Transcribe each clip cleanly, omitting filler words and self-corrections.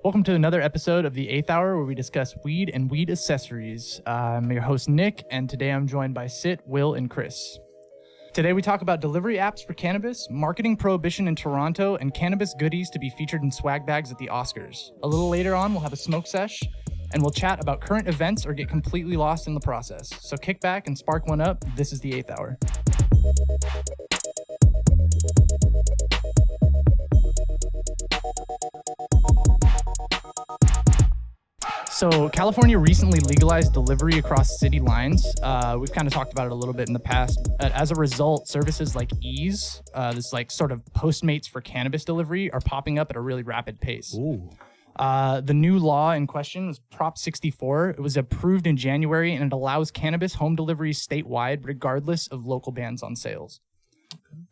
Welcome to another episode of the 8th Hour, where we discuss weed and weed accessories. I'm your host, Nick, and today I'm joined by Sitt, Will, and Cris. Today we talk about delivery apps for cannabis, marketing prohibition in Toronto, and cannabis goodies to be featured in swag bags at the Oscars. A little later on, we'll have a smoke sesh, and we'll chat about current events or get completely lost in the process. So kick back and spark one up. This is the 8th Hour. So California recently legalized delivery across city lines. We've kind of talked about it a little bit in the past. As a result, services like Ease, this like sort of Postmates for cannabis delivery, are popping up at a really rapid pace. Ooh. The new law in question was Prop 64. It was approved in January, and it allows cannabis home deliveries statewide, regardless of local bans on sales.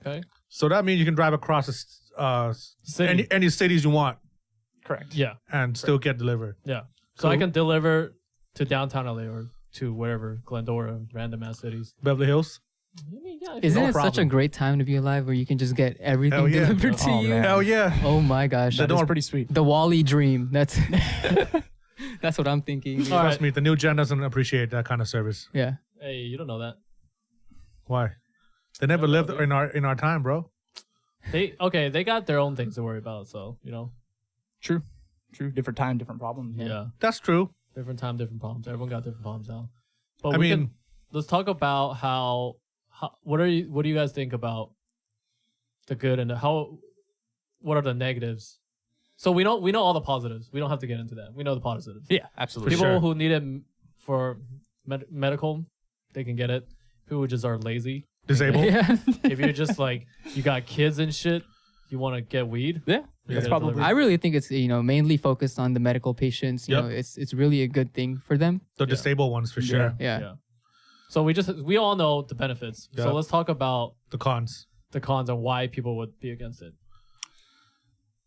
Okay. So that means you can drive across any cities you want Correct. Yeah. and still get delivered. Yeah. So I can deliver to downtown LA or to wherever, Glendora, random ass cities. Beverly Hills. I mean, yeah. Isn't No it such a problem. great time to be alive where you can just get everything Hell yeah. delivered to Oh, you? man. Hell yeah. Oh my gosh. That is pretty sweet. The Wall-E dream. That's that's what I'm thinking. All Trust right. me, the new gen doesn't appreciate that kind of service. Yeah. Hey, you don't know that. Why? They never lived in our time, bro. They got their own things to worry about. So True. Different time, different problems. yeah. That's true. Different time, different problems. Everyone got different problems now. But I mean, let's talk about how what do you guys think about the good and what are the negatives? So we know all the positives. We don't have to get into that. We know the positives. Yeah, absolutely. People sure. who need it for medical, they can get it. People who just are lazy. disabled. Yeah. If you're just like you got kids and shit, you want to get weed. Yeah, you that's get it probably. delivered. I really think it's mainly focused on the medical patients. You Yep. know, it's really a good thing for them. The disabled ones for sure. Yeah. So we all know the benefits. Yeah. So let's talk about The cons. the cons and why people would be against it.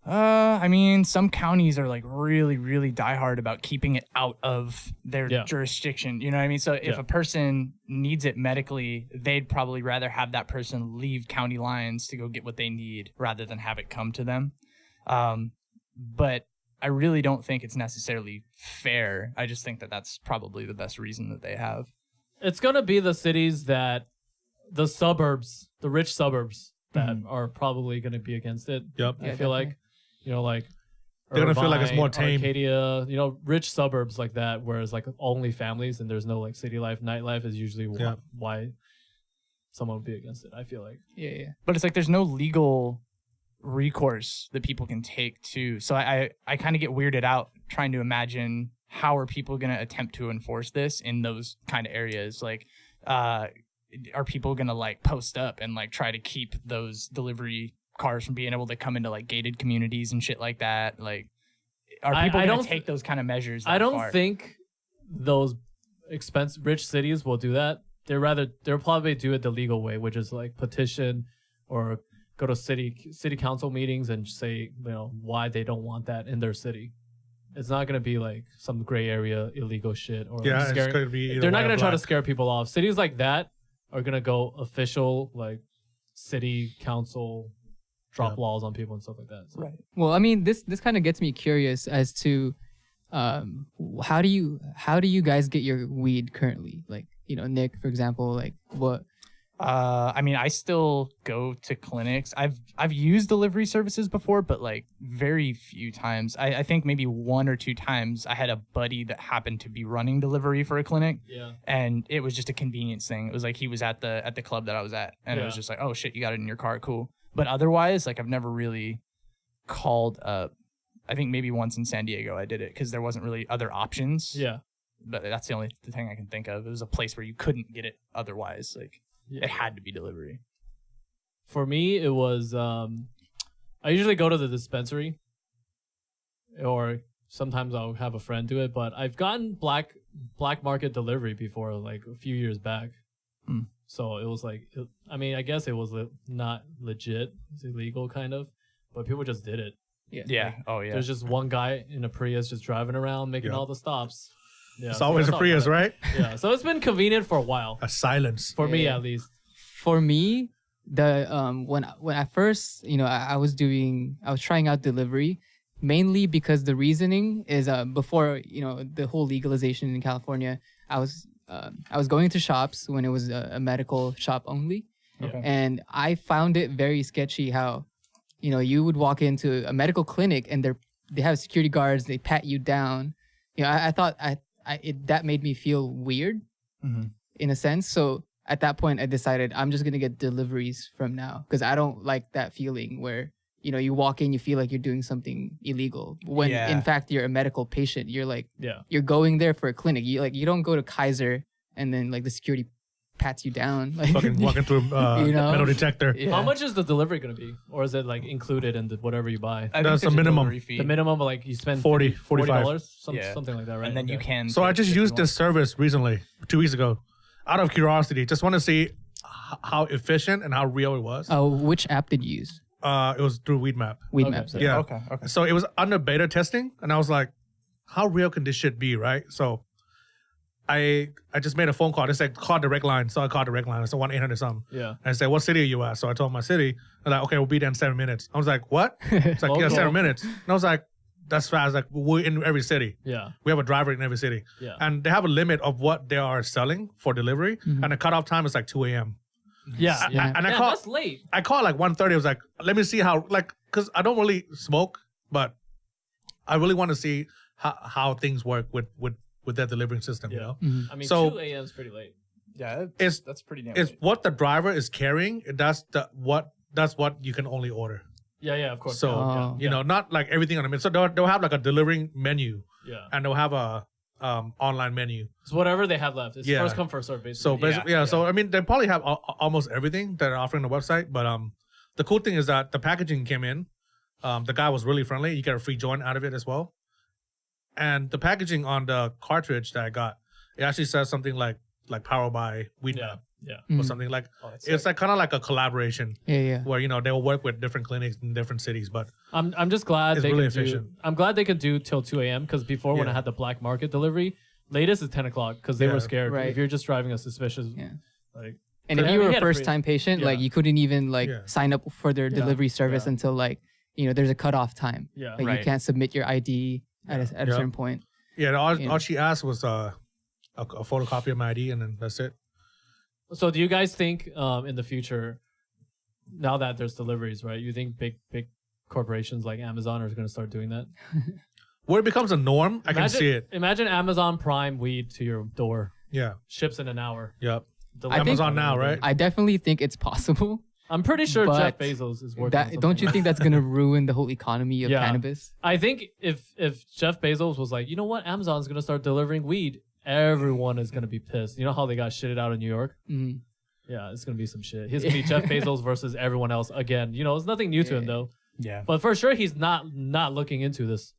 I mean, some counties are like really, really diehard about keeping it out of their jurisdiction. You know what I mean? So if Yeah. a person needs it medically, they'd probably rather have that person leave county lines to go get what they need rather than have it come to them. But I really don't think it's necessarily fair. I just think that that's probably the best reason that they have. It's gonna be the cities the suburbs, the rich suburbs that are probably gonna be against it. Yep. I feel like, like They're gonna feel like it's more Irvine, tame. Arcadia, rich suburbs like that, whereas like only families and there's no like city life, nightlife is usually Yeah. why someone would be against it. I feel like. Yeah. But it's like there's no legal recourse that people can take too. So I kind of get weirded out trying to imagine how are people going to attempt to enforce this in those kind of areas. Like, are people going to like post up and like try to keep those delivery cars from being able to come into like gated communities and shit like that? Like, are people going to take those kind of measures? I don't far? think those rich cities will do that. They'll probably do it the legal way, which is like petition or go to city council meetings and say why they don't want that in their city. It's not gonna be like some gray area illegal shit or Yeah, like it's scaring. gonna be either They're not white or gonna try to black. scare people off. Cities like that are gonna go official like city council drop laws on people and stuff like that. So. Right. Well, I mean, this kind of gets me curious as to how do you guys get your weed currently? Like, Nick, for example, like what? I mean, I still go to clinics. I've used delivery services before, but like very few times. I think maybe 1 or 2 times I had a buddy that happened to be running delivery for a clinic. Yeah. And it was just a convenience thing. It was like he was at the club that I was at, and it was just like, oh shit, you got it in your car, cool. But otherwise, like I've never really called up. I think maybe once in San Diego I did it because there wasn't really other options. Yeah. But that's the only thing I can think of. It was a place where you couldn't get it otherwise. Like it had to be delivery. For me, it was I usually go to the dispensary, or sometimes I'll have a friend do it. But I've gotten black market delivery before, like a few years back. So it was like, I guess it was not legit. It's illegal, kind of, but people just did it. Yeah. Like, Oh yeah. There's just one guy in a Prius just driving around making all the stops. Yeah, It's so always a that's all Prius, bad. right? Yeah, so it's been convenient for a while. A silence. For me, Yeah. at least. For me, the when I first I was trying out delivery, mainly because the reasoning is before the whole legalization in California, I was going to shops when it was a medical shop only, Okay. and I found it very sketchy how you would walk into a medical clinic and they have security guards, they pat you down. I thought that made me feel weird in a sense. So at that point, I decided I'm just gonna get deliveries from now because I don't like that feeling where you walk in, you feel like you're doing something illegal when in fact you're a medical patient. You're like you're going there for a clinic. You don't go to Kaiser and then like the security pats you down, like Fucking walking through metal detector. Yeah. How much is the delivery going to be? Or is it like included in whatever you buy? I think That's there's a minimum. delivery fee. The minimum, like you spend 40, $45, Yeah. something like that, right? And then you Okay. can. So I pick just if you used want. this service recently, 2 weeks ago, out of curiosity. Just want to see how efficient and how real it was. Oh, which app did you use? It was through Weedmap. Weed Okay. Maps. Yeah. Okay. So it was under beta testing, and I was like, how real can this shit be, right? So I just made a phone call. They said call direct line. So I called direct line. It's 1-800 something. Yeah. And I said, what city are you at? So I told my city. They're like, okay, we'll be there in 7 minutes. I was like, what? It's like, yeah, Okay. 7 minutes. And I was like, that's fast. Like, we're in every city. Yeah. We have a driver in every city. Yeah. And they have a limit of what they are selling for delivery. And the cutoff time is like 2 a.m. Yeah. Yeah. And Yeah, that's late. I called like 1:30. I was like, let me see how, like, because I don't really smoke, but I really want to see how things work with that delivering system, you Yeah. know? I mean, So- 2 a.m. is pretty late. Yeah, that's pretty damn. It's late. what the driver is carrying. That's what you can only order. Yeah, yeah, of course. So, Oh. you know, not like everything on the menu. So they'll have like a delivering menu yeah. and they'll have a online menu. It's whatever they have left. It's Yeah. first come, first serve, basically. So basically, Yeah, yeah. So I mean, they probably have almost everything that are offering on the website. But the cool thing is that the packaging came in. The guy was really friendly. You get a free joint out of it as well. And the packaging on the cartridge that I got, it actually says something like powered by Weedmap yeah. Yeah. or Mhm. something like. Oh, that's It's like kind of like a collaboration Yeah. where they'll work with different clinics in different cities. But I'm just glad It's they really can efficient. do. I'm glad they could do till 2 a.m. because before when I Yeah. had the black market delivery, latest is 10 o'clock because they Yeah. were scared. Right. If you're just driving a suspicious, Yeah. like And Yeah, if you we were a had a free- first time patient, like yeah. you couldn't even like Yeah. sign up for their Yeah. delivery service Yeah. until like there's a cutoff time. yeah, Like Right. you can't submit your ID at a Yeah. certain point. yeah, Yeah. all she asked was a photocopy of my ID, and then that's it. So do you guys think in the future, now that there's deliveries, right? You think big corporations like Amazon are going to start doing that? Where it becomes a norm, I can see it. Imagine Amazon Prime weed to your door, Yeah. ships in an hour. Yep. I think- Amazon now, right? I definitely think it's possible. I'm pretty sure Jeff But Bezos is working. on That something don't you like think that's gonna ruin the whole economy of Yeah. cannabis? I think if Jeff Bezos was like, you know what, Amazon's gonna start delivering weed, everyone is gonna be pissed. You know how they got shitted out in New York? Mhm. Yeah, it's gonna be some shit. He's gonna be Jeff Bezos versus everyone else again. It's nothing new to him Yeah. though. Yeah. But for sure, he's not looking into this.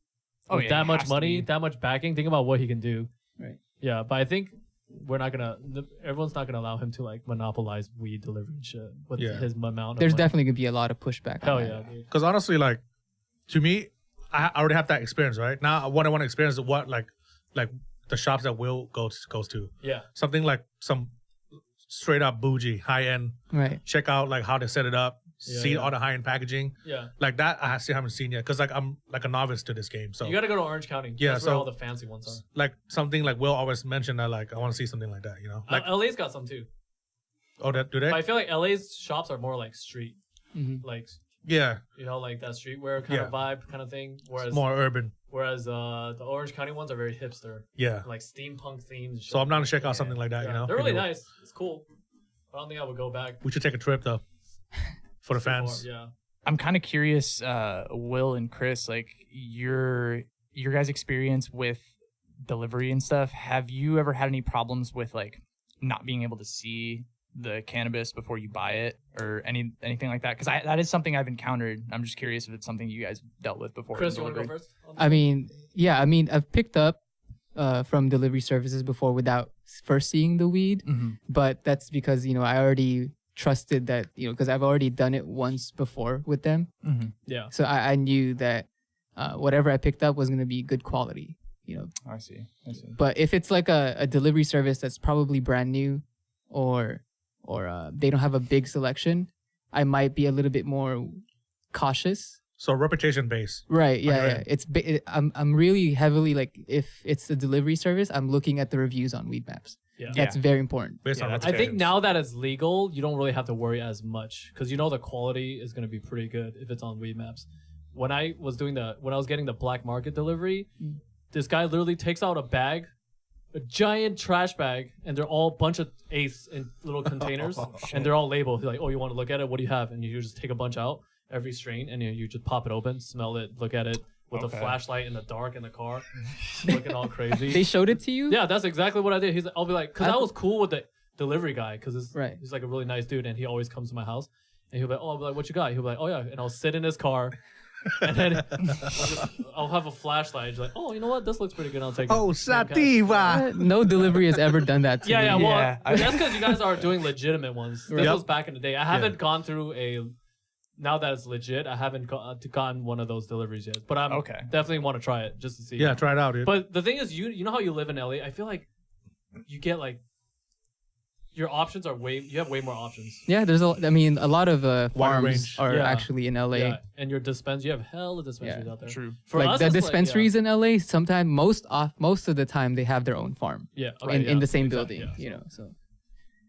Oh, With yeah, that he much has to money, be. that much backing. Think about what he can do. Right. Yeah, but I think everyone's not gonna allow him to like monopolize weed delivery and shit with Yeah. his amount. There's of money. definitely gonna be a lot of pushback. Hell on yeah, that. dude. Because honestly, like, to me, I already have that experience, right? Now, what I want to experience is what, like the shops that Will goes to. Yeah. Something like some straight up bougie, high end. Right. Check out, like, how they set it up. Yeah, See yeah. all the high end packaging. Yeah. Like that, I still haven't seen yet. Because, like, I'm like a novice to this game. So, You gotta go to Orange County. Yeah, That's where so- all the fancy ones are. like, something like Will always mentioned that, like, I want to see something like that, Like, LA's got some too. oh, do they? But I feel like LA's shops are more like street, Mhm. like Yeah. like that streetwear kind of vibe kind of thing. Whereas More urban. the Orange County ones are very hipster, Yeah. like steampunk themes. and shit. So I'm down to check out something like that, Yeah, they're really nice. It's cool. I don't think I would go back. We should take a trip, though. For the fans. Yeah. I'm kind of curious, Will and Cris, like your guys' experience with delivery and stuff. Have you ever had any problems with like not being able to see the cannabis before you buy it or anything like that? Because that is something I've encountered. I'm just curious if it's something you guys dealt with before. Cris, in you want to go delivery. first? I mean, I've picked up from delivery services before without first seeing the weed, Mhm. but that's because I already trusted that because I've already done it once before with them, Mhm. Yeah. so I knew that whatever I picked up was gonna be good quality. I see. But if it's like a delivery service that's probably brand new, or they don't have a big selection, I might be a little bit more cautious So reputation based. Right. Yeah. Okay. Yeah. I'm really heavily like, if it's a delivery service, I'm looking at the reviews on Weed Maps. Yeah. That's very important. Based on that's I think reputations. now that it's legal, you don't really have to worry as much because you know the quality is going to be pretty good if it's on Weed Maps. When I was getting the black market delivery, this guy literally takes out a giant trash bag, and they're all a bunch of eighths in little containers, and they're all labeled. He's like, "Oh, you want to look at it? What do you have?" And you just take a bunch out, every strain, and you just pop it open, smell it, look at it with a flashlight in the dark in the car, looking all crazy. They showed it to you? Yeah, that's exactly what I did. I'll be like, because I was cool with the delivery guy, because Right. he's like a really nice dude, and he always comes to my house, and he'll be like, "Oh," I'll be like, "What you got?" He'll be like, "Oh yeah," and I'll sit in his car. And then I'll have a flashlight. He's like, "Oh, you know what? This looks pretty good. I'll take it." Oh, Okay. sativa. No delivery has ever done that to Yeah, me. yeah. Well, Yeah, but that's because you guys are doing legitimate ones. This Yep. was back in the day. I haven't gone through now that it's legit, I haven't gotten one of those deliveries yet. But I'm definitely want to try it just to see. Yeah, try it out, dude. But the thing is, you know how you live in LA? I feel like you get like your options are you have way more options. Yeah, a lot of farms range. are Yeah. actually in LA. Yeah, and your you have hella dispensaries out there. True. For Like us, the it's dispensaries in LA, sometimes most of the time they have their own farm yeah, in the same exactly, building. yeah. You know, so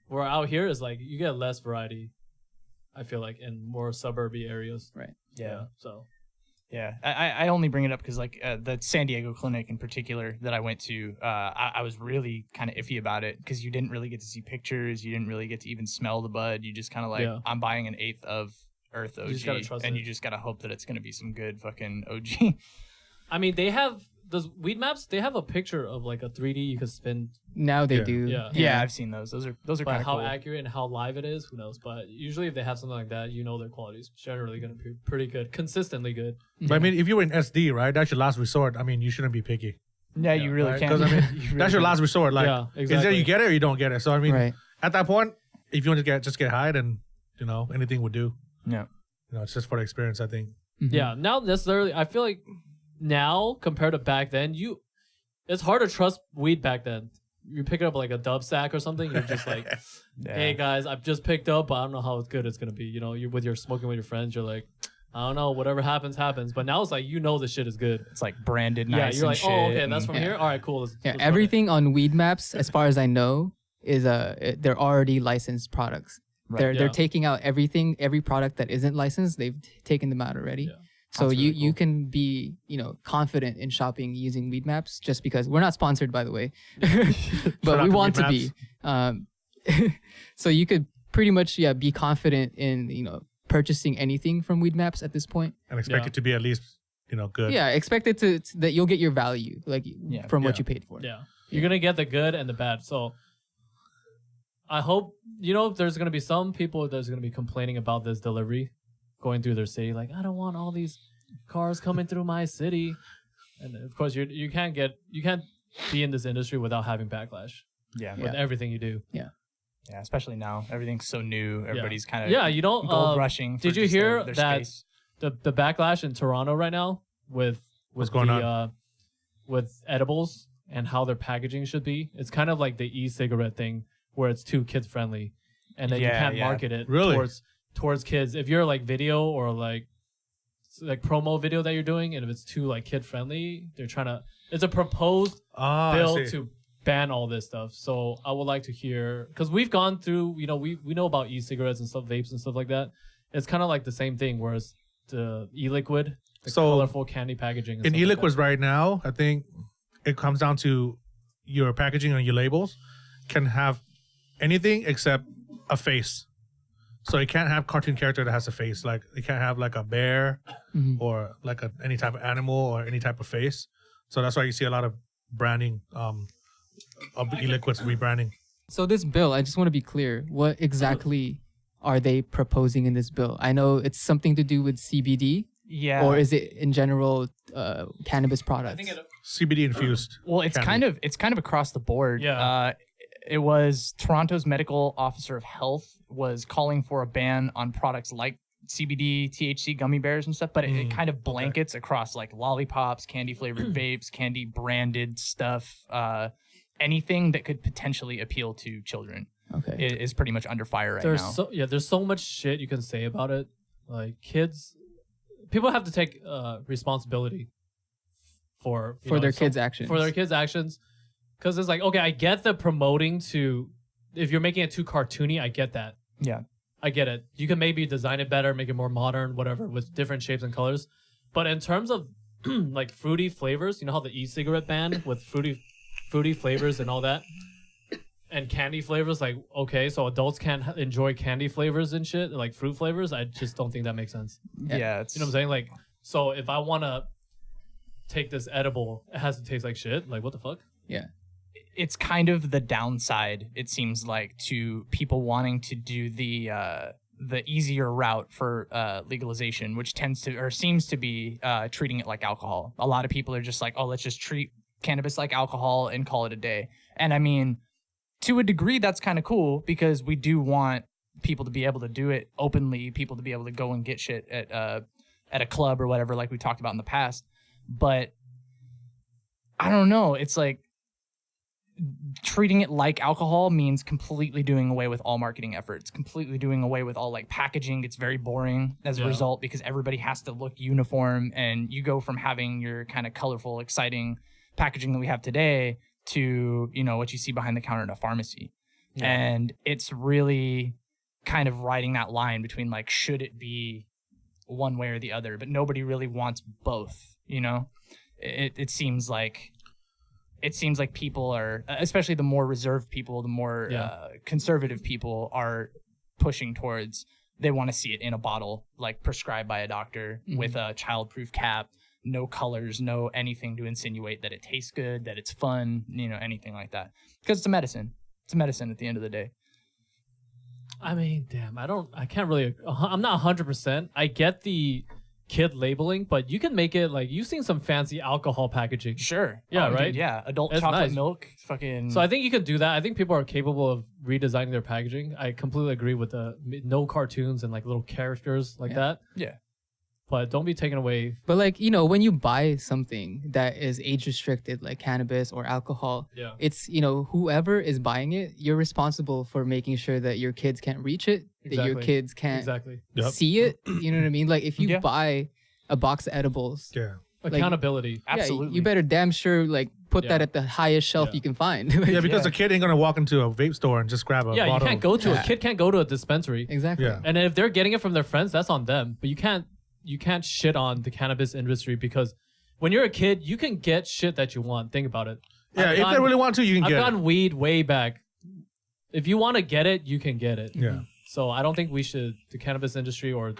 Where out here is like you get less variety. I feel like in more suburby areas. right. Yeah. So. Yeah, I only bring it up because like the San Diego clinic in particular that I went to, I was really kind of iffy about it because you didn't really get to see pictures, you didn't really get to even smell the bud. You just kind of like, I'm buying an eighth of Earth OG, just gotta trust and it. you just gotta hope that it's gonna be some good fucking OG. I mean, they have those Weed Maps. They have a picture of like a 3D you could spin. Now they Yeah. do. Yeah. Yeah, I've seen those. Those are But kind of how cool. accurate and how live it is, who knows? But usually, if they have something like that, you know their quality is generally going to be pretty good, consistently good. But I mean, if you were in SD, right, that's your last resort. I mean, you shouldn't be picky. Yeah, you really Right? can't. Because I mean, You really that's your can't. last resort. Like, Yeah, either exactly. you get it or you don't get it. So I mean, Right. at that point, if you want to just get high, then anything would do. Yeah. It's just for the experience, I think. Yeah, now necessarily, I feel like now compared to back then, it's hard to trust weed back then. You pick up like a dub sack or something, you're just like, hey guys, I've just picked up, but I don't know how good it's gonna be. You're smoking with your friends, you're like, I don't know, whatever happens, happens. But now it's like the shit is good. It's like branded Yeah, nice. you're and like, oh, shit, okay, that's and- from here. All right, cool. Yeah, let's run everything on Weed Maps, as far as I know, is they're already licensed products. Right. They're taking out every product that isn't licensed. They've taken them out already. Yeah. So That's you really you cool. can be confident in shopping using Weed Maps, just because we're not sponsored, by the way, Shout but out we to want Weed to be. So you could pretty much be confident in purchasing anything from Weed Maps at this point. And expect Yeah. it to be at least, good. Yeah, expect it that you'll get your value from what Yeah. you paid for. Yeah. You're going to get the good and the bad. So I hope, there's going to be some people that's going to be complaining about this delivery going through their city. Like, I don't want all these cars coming through my city. And of course, you can't be in this industry without having backlash Yeah. with everything you do. Yeah, especially now. Everything's so new. Everybody's kind of Yeah, gold rushing. did for you just hear their that space. the backlash in Toronto right now with What's going on with edibles and how their packaging should be? It's kind of like the e-cigarette thing where it's too kid friendly, and then you Yeah, can't yeah. market it Really? towards kids. If you're like video or like promo video that you're doing, and if it's too like kid friendly, they're trying to. It's a proposed bill to ban all this stuff. So I would like to hear, because we've gone through, we know about e-cigarettes and stuff, vapes and stuff like that. It's kind of like the same thing, whereas the e-liquid, the So, colorful candy packaging. And In stuff like e-liquids that. right now, I think it comes down to your packaging and your labels can have anything except a face. So it can't have cartoon character that has a face. Like it can't have like a bear or like any type of animal or any type of face. So that's why you see a lot of branding of e-liquids rebranding. So this bill, I just want to be clear. What exactly are they proposing in this bill? I know it's something to do with CBD, Yeah. or is it in general cannabis products? CBD infused. Well, it's candy. kind of across the board. Yeah. It was Toronto's medical officer of health was calling for a ban on products like CBD, THC gummy bears and stuff, but it kind of blankets across like lollipops, candy flavored vapes, candy branded stuff, anything that could potentially appeal to children. Okay. Is pretty much under fire right There's now. there's so much shit you can say about it. Like kids, people have to take responsibility for their kids' actions. For their kids' actions, because it's like, okay, I get the promoting to, if you're making it too cartoony, I get that. Yeah. I get it. You can maybe design it better, make it more modern, whatever, with different shapes and colors. But in terms of like fruity flavors, you know how the e-cigarette ban with fruity flavors and all that, and candy flavors, like, okay, so adults can't enjoy candy flavors and shit, like fruit flavors. I just don't think that makes sense. Yeah. It's, You know what I'm saying? Like, so if I want to take this edible, it has to taste like shit. Like, what the fuck? Yeah. it's kind of the downside, it seems like, to people wanting to do the easier route for legalization, which tends to, or seems to be, treating it like alcohol. A lot of people are just like, oh, let's just treat cannabis like alcohol and call it a day. And I mean, to a degree, that's kind of cool, because we do want people to be able to do it openly, people to be able to go and get shit at a club or whatever, like we talked about in the past. But I don't know. It's like treating it like alcohol means completely doing away with all marketing efforts, completely doing away with all like packaging. It's very boring as a result, because everybody has to look uniform, and you go from having your kind of colorful, exciting packaging that we have today to, you know, what you see behind the counter in a pharmacy. Yeah. And it's really kind of riding that line between like, should it be one way or the other? But nobody really wants both, you know? It seems like people are, especially the more reserved people, the more conservative people, are pushing towards, they want to see it in a bottle, like prescribed by a doctor, with a child-proof cap, no colors, no anything to insinuate that it tastes good, that it's fun, you know, anything like that. Because it's a medicine. It's a medicine at the end of the day. I mean, damn, I'm not 100%. I get the kid labeling, but you can make it like, you've seen some fancy alcohol packaging. Sure. Yeah, right? Dude, yeah. Adult It's chocolate nice. milk. Fucking. So I think you can do that. I think people are capable of redesigning their packaging. I completely agree with the no cartoons and like little characters like that. Yeah. But don't be taken away. But like, you know, when you buy something that is age restricted, like cannabis or alcohol, it's, you know, whoever is buying it, you're responsible for making sure that your kids can't reach it, that your kids can't see it. You know what I mean? Like if you buy a box of edibles, accountability. Absolutely. You better damn sure like put that at the highest shelf you can find. Because a kid ain't gonna walk into a vape store and just grab a bottle. You can't go to a kid can't go to a dispensary. Exactly. Yeah. And if they're getting it from their friends, that's on them. But you can't shit on the cannabis industry, because when you're a kid, you can get shit that you want. Think about it. Yeah, if they really want to, you can get it. I've gotten weed way back. If you want to get it, you can get it. Yeah. So I don't think the cannabis industry or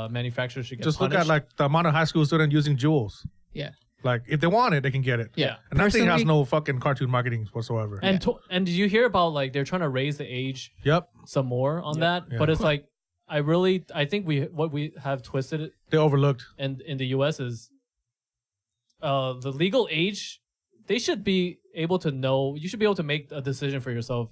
manufacturers should get just punished. look at like the amount of high school students using jewels. Yeah. Like if they want it, they can get it. Yeah. And that thing has no fucking cartoon marketing whatsoever. And and did you hear about like they're trying to raise the age some more on that? Yeah. But it's like, I think what we have twisted it they overlooked. in the US is the legal age. They should be able to know. You should be able to make a decision for yourself.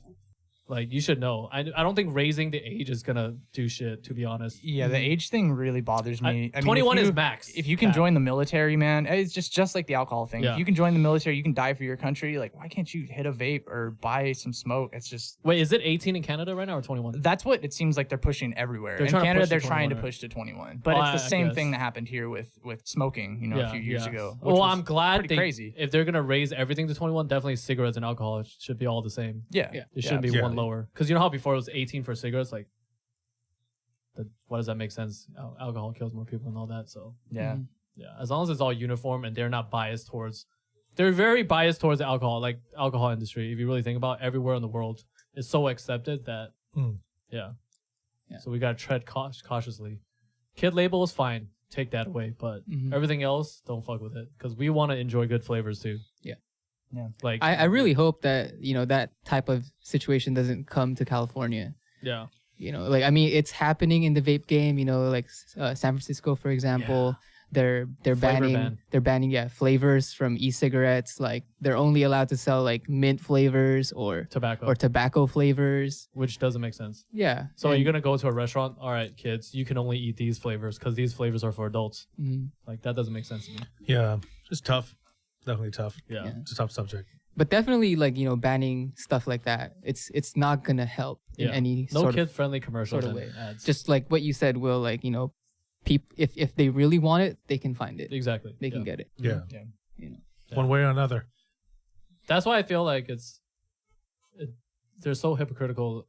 Like, you should know. I don't think raising the age is gonna do shit, to be honest. Yeah, the age thing really bothers me. I mean, 21 is max. If you can join the military, man, it's just like the alcohol thing. Yeah. If you can join the military, you can die for your country. Like, why can't you hit a vape or buy some smoke? It's just... Wait, is it 18 in Canada right now or 21? That's what it seems like they're pushing everywhere. In Canada, they're trying to push to 21. But it's the same thing that happened here with smoking, you know, a few years ago. Well, I'm glad crazy. If they're gonna raise everything to 21, definitely cigarettes and alcohol should be all the same. Yeah. It shouldn't be one lower. Because you know how before it was 18 for cigarettes, like, what does that make sense? Alcohol kills more people and all that. So yeah, as long as it's all uniform and they're not biased towards, they're very biased towards the alcohol industry. If you really think about it, everywhere in the world, it's so accepted that so we gotta tread cautiously. Kid label is fine, take that away, but everything else, don't fuck with it, because we want to enjoy good flavors too. Yeah. Like, I really hope that, you know, that type of situation doesn't come to California. Yeah. You know, like, I mean, it's happening in the vape game, you know, like San Francisco, for example, they're banning flavors from e-cigarettes. Like, they're only allowed to sell like mint flavors or tobacco flavors, which doesn't make sense. Yeah. So you're going to go to a restaurant, all right, kids, you can only eat these flavors because these flavors are for adults. Like, that doesn't make sense to me. Yeah. It's tough. Definitely tough. Yeah. It's a tough subject. But definitely, like, you know, banning stuff like that, it's not gonna help in any no sort kid-friendly commercials of way. ads. Just like what you said, Will, like, you know, if they really want it, they can find it. Exactly. They can get it. Yeah. You know. One way or another. That's why I feel like they're so hypocritical.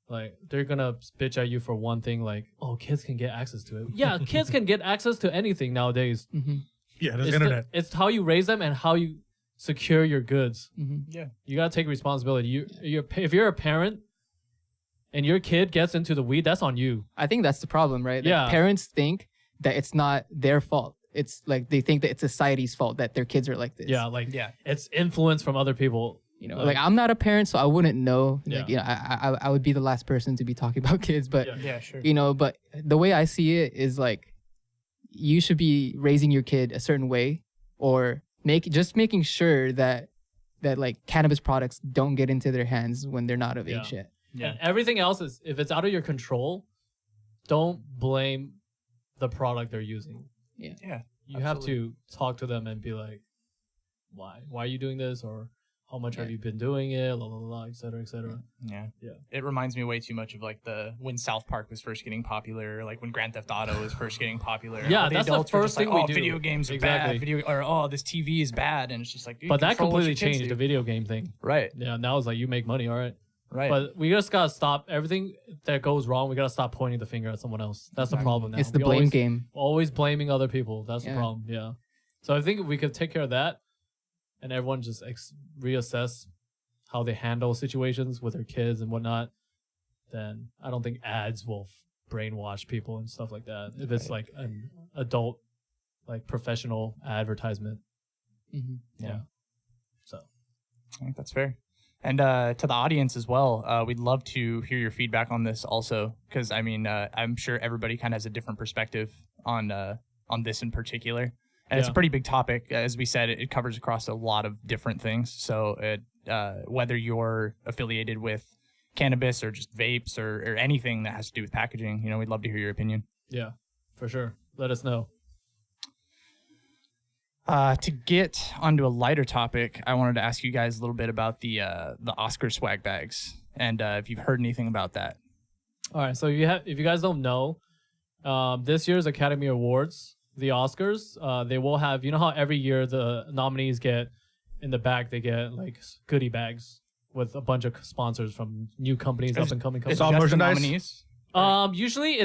Like they're gonna bitch at you for one thing, like, oh, kids can get access to it. Yeah, kids can get access to anything nowadays. Mm-hmm. Yeah, there's It's internet. it's how you raise them and how you secure your goods. Mm-hmm. Yeah. You gotta take responsibility. If you're a parent and your kid gets into the weed, that's on you. I think that's the problem, right? Like, Yeah. parents think that it's not their fault. It's like they think that it's society's fault that their kids are like this. Yeah, like Yeah. it's influence from other people. You know, like I'm not a parent, so I wouldn't know. Yeah. Like, you know, I would be the last person to be talking about kids, but Yeah. Yeah, sure. you know, but the way I see it is like you should be raising your kid a certain way, or making sure that like cannabis products don't get into their hands when they're not of Yeah. age yet. Yeah. And everything else is, if it's out of your control, don't blame the product they're using. Yeah. You have to talk to them and be like, why are you doing this, or how much have you been doing it, la la la, et cetera, et cetera. Yeah. Yeah. It reminds me way too much of like when South Park was first getting popular, like when Grand Theft Auto was first getting popular. Yeah, All that's the adults were first just like, thing we oh, do. video games are Exactly. bad. Or this TV is bad, and it's just like. Dude, But that control what completely your kids changed the do. video game thing. Right. Yeah, now it's like you make money, all right. Right. But we just gotta stop everything that goes wrong. We gotta stop pointing the finger at someone else. That's the problem now. It's the We blame always, game. Always blaming other people. That's the Yeah. problem. Yeah. So I think if we could take care of that, and everyone just reassess how they handle situations with their kids and whatnot, then I don't think ads will brainwash people and stuff like that. If it's like an adult, like professional advertisement. Mm-hmm. Yeah. So. I think that's fair. And to the audience as well, we'd love to hear your feedback on this also, because I mean, I'm sure everybody kind of has a different perspective on this in particular, and it's a pretty big topic. As we said, it covers across a lot of different things. So whether you're affiliated with cannabis or just vapes or anything that has to do with packaging, we'd love to hear your opinion. Yeah, for sure. Let us know. To get onto a lighter topic, I wanted to ask you guys a little bit about the Oscar swag bags, and if you've heard anything about that. All right, so if you guys don't know, this year's Academy Awards, the Oscars, they will have, you know how every year the nominees get, in the back, they get like goodie bags with a bunch of sponsors from new companies, up and coming companies. It's all Just the merchandise? nominees? Usually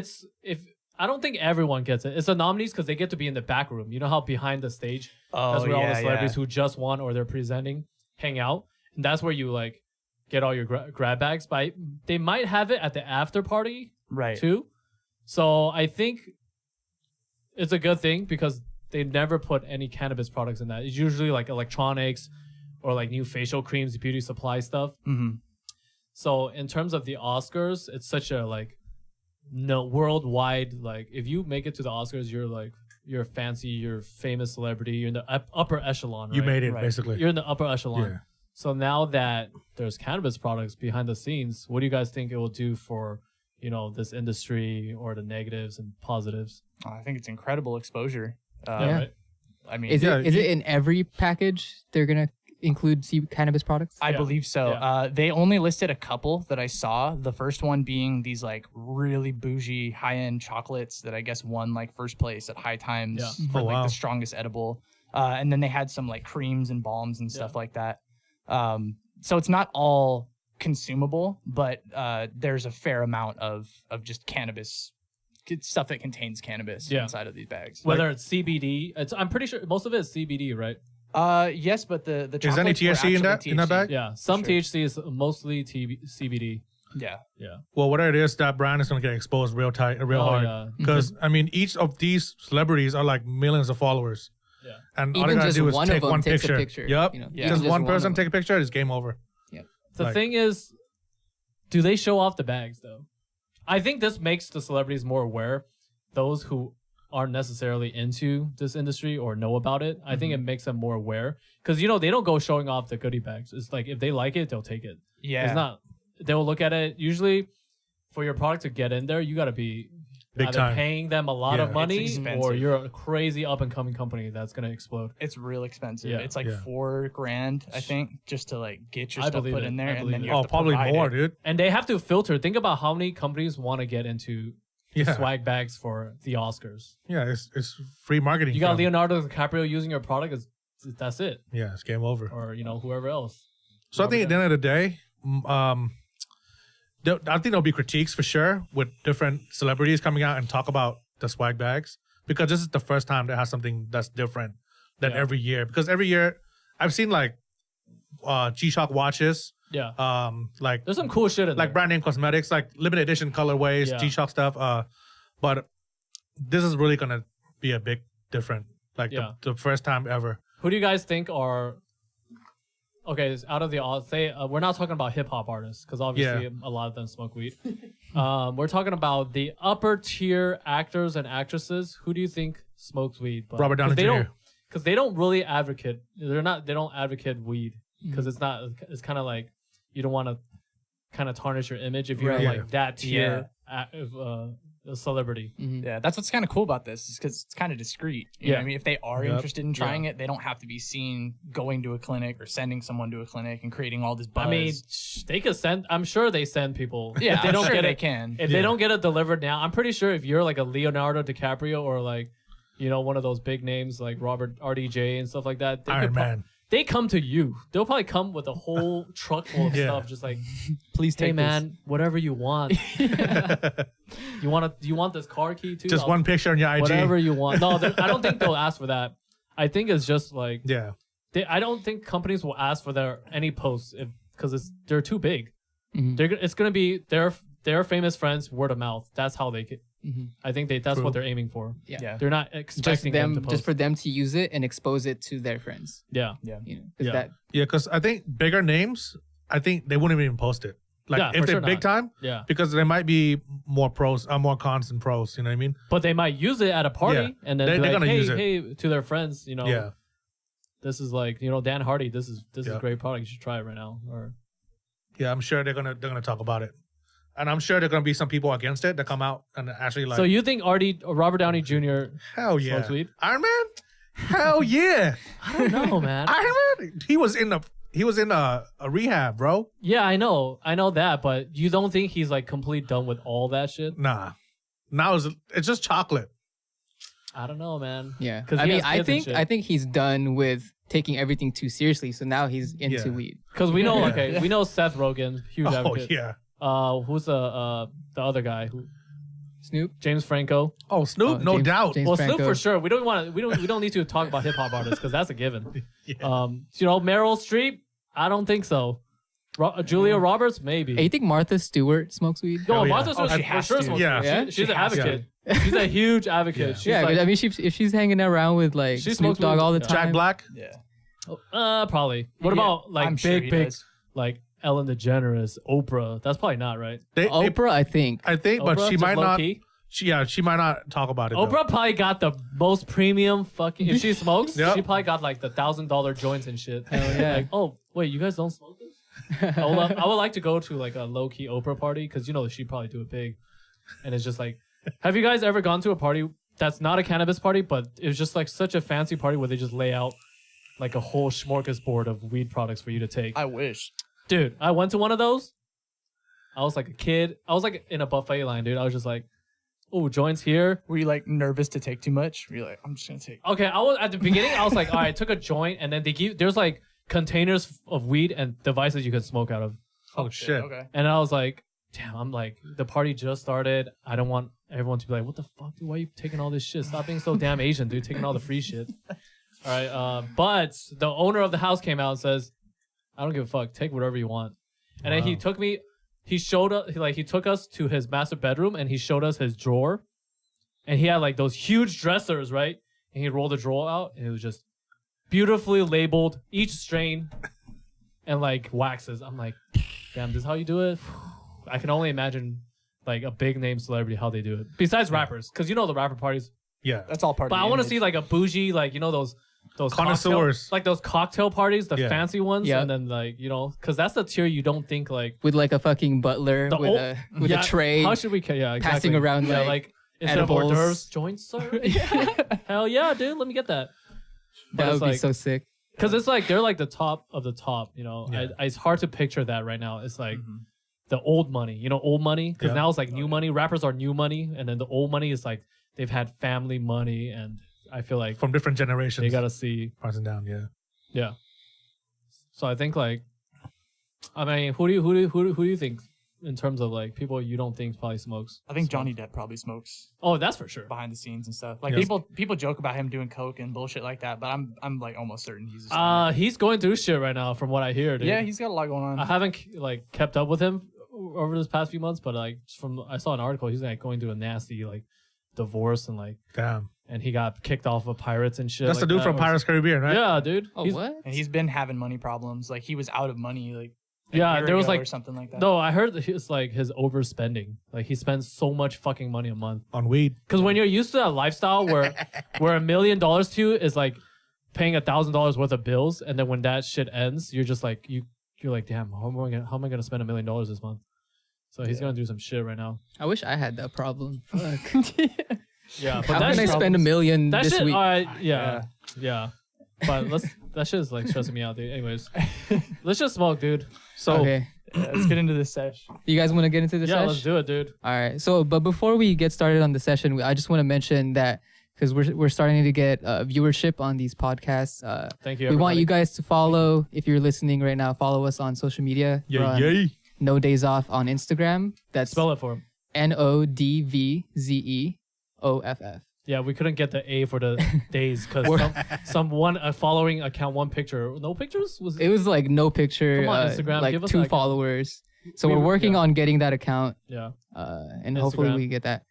I don't think everyone gets it. It's the nominees because they get to be in the back room. You know how behind the stage, that's where all the celebrities who just won or they're presenting hang out, and that's where you like get all your grab bags. But they might have it at the after party Right. too. So I think it's a good thing because they never put any cannabis products in that. It's usually like electronics or like new facial creams, beauty supply stuff. Mm-hmm. So in terms of the Oscars, it's such a worldwide, like if you make it to the Oscars, you're fancy, you're a famous celebrity, you're in the upper echelon, right? You made it, Right. basically. You're in the upper echelon. Yeah. So now that there's cannabis products behind the scenes, what do you guys think it will do for, this industry, or the negatives and positives? I think it's incredible exposure. Yeah. Right? I mean, Is it in every package they're gonna include cannabis products? I Yeah. believe so. Yeah. They only listed a couple that I saw. The first one being these like really bougie high-end chocolates that I guess won like first place at High Times Yeah. for Oh, like wow. the strongest edible. And then they had some like creams and balms and stuff like that. So it's not all consumable, but there's a fair amount of just cannabis stuff that contains cannabis inside of these bags. Whether it's CBD, I'm pretty sure most of it is CBD, right? Yes, but the Is there any chocolates were THC in actually that THC. bag? Yeah, some Sure. THC is mostly CBD. Yeah. Yeah. Well, whatever it is, that brand is going to get exposed real hard. Yeah. Because, I mean, each of these celebrities are like millions of followers. Yeah. And all Even they got to just do is one of take them one takes a picture. picture, Yep. you know, Yeah. Just even one just one person of take a picture, it's game over. The Like- thing is, do they show off the bags though? I think this makes the celebrities more aware. Those who aren't necessarily into this industry or know about it, I think it makes them more aware. Because they don't go showing off the goodie bags. It's like if they like it, they'll take it. Yeah. It's not. They'll look at it. Usually, for your product to get in there, you got to be Big either time. paying them a lot of Yeah. money, It's expensive. or you're a crazy up and coming company that's gonna explode. It's real expensive. Yeah. It's like Yeah. $4,000, I think, just to like get your I stuff believe put it. in there, I and believe then it. you have Oh, to probably provide more, it. dude. And they have to filter. Think about how many companies want to get into Yeah. swag bags for the Oscars. Yeah, it's free marketing. You got from- Leonardo DiCaprio using your product, that's it. Yeah, it's game over. Or whoever else. So I think at the end of the day, I think there'll be critiques for sure with different celebrities coming out and talk about the swag bags, because this is the first time they have something that's different than Yeah. every year. Because every year I've seen like G-Shock watches, Yeah. like There's some cool shit in like there. brand name cosmetics, like limited edition colorways, Yeah. G-Shock stuff. But this is really gonna be a big different, like Yeah. the first time ever. Who do you guys think are okay? Out of the say, we're not talking about hip hop artists because obviously a lot of them smoke weed. We're talking about the upper tier actors and actresses. Who do you think smokes weed? But, Robert Downey Jr. Because they don't really advocate. They don't advocate weed because it's not. It's kind of like you don't want to kind of tarnish your image if you're Right. like that tier a celebrity. Yeah, that's what's kind of cool about this, is because it's kind of discreet. You know what I mean, if they are Yep. interested in trying it, they don't have to be seen going to a clinic or sending someone to a clinic and creating all this buzz. I mean, they could send. I'm sure they send people. yeah, if they I'm don't sure get they it. can. If they don't get it delivered now, I'm pretty sure if you're like a Leonardo DiCaprio or like, one of those big names like Robert RDJ and stuff like that, they Iron Man. they come to you. They'll probably come with a whole truck full of Yeah. stuff, just like, Please hey take man, whatever you want. You want this car key too? Just I'll- one picture on your IG. whatever you want. No, I don't think they'll ask for that. I think it's just like Yeah. I don't think companies will ask for any posts because they're too big. Mhm. It's gonna be their famous friends word of mouth. That's how they get. Mhm. I think that's True. what they're aiming for. Yeah. They're not Just expecting them to them, post. just for them to use it and expose it to their friends. yeah. You know, 'cause Yeah. that Yeah, because I think bigger names, I think they wouldn't even post it. Like Yeah, if for they're sure big not. time, Yeah. because there might be more more cons than pros. You know what I mean? But they might use it at a party Yeah. and then They're be like, gonna hey, use it. hey, to their friends, Yeah. this is like, Dan Hardy, this is Yeah. a great product. You should try it right now. Or Yeah, I'm sure they're gonna talk about it, and I'm sure there're gonna be some people against it that come out and actually like. so you think Robert Downey Jr. hell yeah, smokes weed? Iron Man. Hell yeah, I don't know, man. Iron Man. He was in a rehab, bro. Yeah, I know that, but you don't think he's like complete done with all that shit? Nah, now it's just chocolate. I don't know, man. yeah. 'Cause I he mean, has I kids and think shit. I think he's done with taking everything too seriously. So now he's into Yeah. weed. Because we know, Yeah. we know Seth Rogen, huge Oh advocate. yeah. Who's the other guy? Snoop. James Franco. Oh Snoop, Oh, no James- doubt. James Well, Snoop Franco. for sure. We don't need to talk about hip hop artists because that's a given. Yeah. Meryl Streep. I don't think so. Julia Roberts, maybe. Hey, you think Martha Stewart smokes weed? No, Hell yeah. Martha Oh, Stewart she for has sure to. smokes Yeah. weed. Yeah? She's She an has to. advocate. She's a huge advocate. Yeah. She's Yeah, like, but I mean, if she's hanging around with like She Snoop smokes Dogg weed. all the Yeah. time. Jack Black. Yeah. probably. What Yeah, about like I'm sure big, he does. like Ellen DeGeneres, Oprah? That's probably not right. Oprah, I think. I think, but Oprah, she just might not. low-key? She might not talk about it. though. Oprah probably got the most premium fucking. If she smokes, Yep. she probably got like the $1,000 joints and shit. Hell yeah. Like, oh wait, you guys don't smoke this? I would like to go to like a low key Oprah party because she probably do it big, and it's just like, have you guys ever gone to a party that's not a cannabis party, but it was just like such a fancy party where they just lay out like a whole smorgasbord of weed products for you to take? I wish. Dude, I went to one of those. I was like a kid. I was like in a buffet line, dude. I was just like, oh, joints here. Were you like nervous to take too much? Were you like, I'm just gonna take? Okay, I was at the beginning. I was like, all right, I took a joint, and then there's like containers of weed and devices you can smoke out of. Oh shit. Okay. And I was like, damn, I'm like, the party just started. I don't want everyone to be like, what the fuck, dude? Why are you taking all this shit? Stop being so damn Asian, dude. Taking all the free shit. All right. But the owner of the house came out and says, I don't give a fuck. Take whatever you want. And then he Wow. took me. He took us to his master bedroom and he showed us his drawer. And he had like those huge dressers, right? And he rolled the drawer out and it was just beautifully labeled, each strain, and like waxes. I'm like, damn, this is how you do it? I can only imagine like a big name celebrity how they do it. Besides rappers, because the rapper parties. Yeah. That's all part But of I the want to image. see like a bougie, like those Connoisseurs. cocktail, like those cocktail parties, the Yeah. fancy ones, Yeah. and then like because that's the tier you don't think like With like a fucking butler The with old- a yeah, tray. How should we? Yeah, exactly. passing around, yeah, like, instead edibles. of hors d'oeuvres, joints, sir. Hell yeah, dude. Let me get that. But That it's would be like- so sick. Because it's like they're like the top of the top. Yeah. It's hard to picture that right now. It's like the old money. You know, old money because Yeah. now it's like new money. Rappers are new money, and then the old money is like they've had family money, and I feel like From different generations. they gotta see. Passing down, yeah. Yeah. So I think like, I mean, who do you think in terms of like people you don't think probably smokes? I think Johnny Depp probably smokes Oh, that's for sure. behind the scenes and stuff. Like Yes. people joke about him doing coke and bullshit like that, but I'm like almost certain he's. A stoner. He's going through shit right now, from what I hear, dude. yeah, he's got a lot going on. I haven't like kept up with him over this past few months, but like I saw an article, he's like going through a nasty like divorce and like, Damn. and he got kicked off of Pirates and shit. That's like the dude that. from Pirates Caribbean, right? Yeah, dude. Oh, He's- what? And he's been having money problems. Like he was out of money. Like a Yeah, year there was ago like or something like that. No, I heard that it's like his overspending. Like he spends so much fucking money a month. On weed. Because when you're used to that lifestyle where $1 million to you is like paying $1,000 worth of bills, and then when that shit ends, you're just like you're like, damn, how am I gonna spend $1 million this month? So he's gonna do some shit right now. I wish I had that problem. Fuck. Yeah, but How that can I shit- spend $1 million that this shit? week? Yeah. But that shit is like stressing me out, dude. Anyways, let's just smoke, dude. So Okay. Yeah, let's get into this sesh. You guys want to get into the Yeah, session? let's do it, dude. All right. So, but before we get started on the session, I just want to mention that because we're starting to get viewership on these podcasts. Thank you. We want everybody. you guys to follow. If you're listening right now, follow us on social media. We're yeah, on yeah. No Days Off on Instagram. That's Spell it for him. NODVZEOFF. Yeah, we couldn't get the A for the days because some one following account, one picture, no pictures was. It was like no picture. Come on, Instagram, like give us 2 that account. followers. So We- we're working yeah. on getting that account, Yeah, and hopefully Instagram. we get that.